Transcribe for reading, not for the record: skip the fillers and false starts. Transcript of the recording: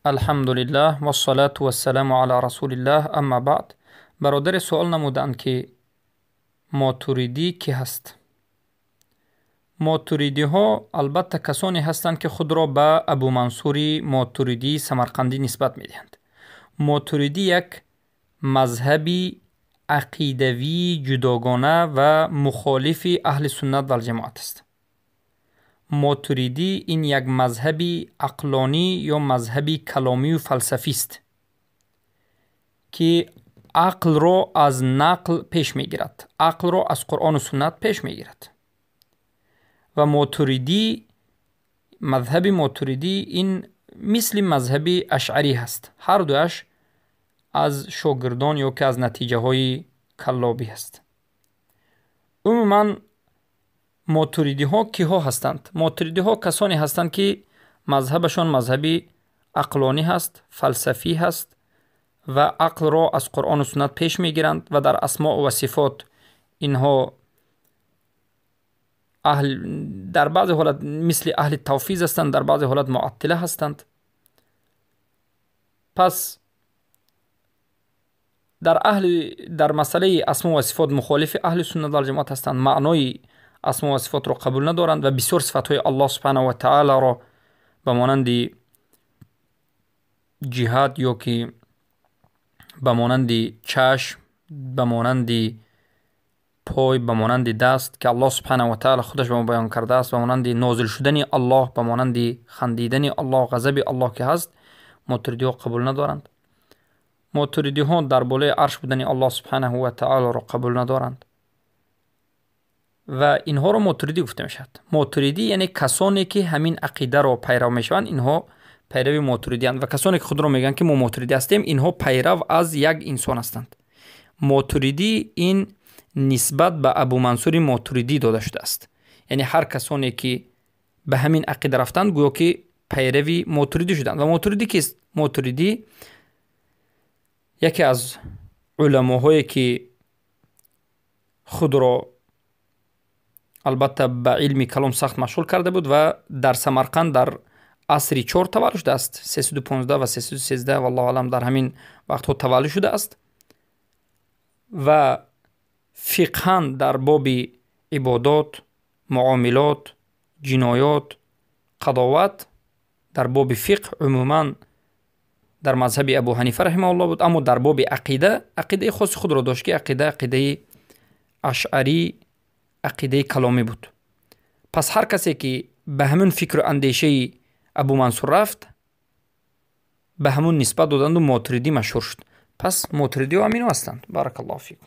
الحمدلله و الصلاة و السلام علی رسول الله. اما بعد. برادر سوال نمودند که ماتوریدی کی هست؟ ماتوریدی ها البته کسانی هستند که خود را به ابو منصور ماتوریدی سمرقندی نسبت می دهند. ماتوریدی یک مذهبی عقیدوی جداگانه و مخالف اهل سنت و الجماعت است. ماتوریدی این یک مذهبی عقلانی یا مذهبی کلامی و فلسفی است که عقل را از نقل پیش می گیرد، عقل را از قرآن و سنت پیش می گیرد. و ماتوریدی، مذهب ماتوریدی این مثل مذهب اشعری هست. هر دوش از شاگردان یا که از نتیجه های کلابی هست. عموما ماتوریدی ها کی ها هستند؟ ماتوریدی ها کسانی هستند که مذهبشان مذهبی عقلانی هست، فلسفی هست و عقل را از قرآن و سنت پیش می گیرند و در اسماء و صفات اینها در بعض حالت مثل اهل توفیض هستند، در بعض حالت معطله هستند. پس در مسئله اسماء و صفات مخالف اهل سنت و جماعت هستند، معنای اسماء و صفات را قبول ندارند و بسیار صفات الله سبحانه و تعالی را به مانند جهت یا که به مانند چشم، به مانند پای، به مانند دست که الله سبحانه و تعالی خودش به ما بیان کرده است، به مانند نازل شدن الله، به مانند خندیدن الله، غضب الله که هست، ماتوریدی ها قبول ندارند. ماتوریدی ها در بالای عرش بودن الله سبحانه و تعالی را قبول ندارند و اینها را ماتوریدی گفته میشد. ماتوریدی یعنی کسانی که همین عقیده را پیرو میشوند، اینها پیرو ماتوریدی اند. و کسانی که خود را میگن که ما ماتوریدی هستیم، اینها پیرو از یک انسان هستند. ماتوریدی این نسبت به ابو منصور ماتوریدی داده شده است. یعنی هر کسانی که به همین عقیده رفتند گویا که پیروی ماتوریدی شدند. و ماتوریدی کیست؟ ماتوریدی یکی از علماهایی که خود را البته به علم کلام سخت مشغول کرده بود و در سمرقند در عصر 4 تولد شده است، 315 و 313 والله اعلم در همین وقت ها تولد شده است و فقهاً در باب عبادات، معاملات، جنایات، قضاوت، در باب فقه عموماً در مذهب ابو حنیفه رحمه الله بود. اما در باب عقیده خاص خود را داشت که عقیده اشعری، عقیده کلامی بود. پس هر کسی که به همون فکر و اندیشه ابو منصور رفت، به همون نسبت دادند و ماتوریدی مشهور شد. پس ماتوریدی و امینو هستند. بارک الله فیکم.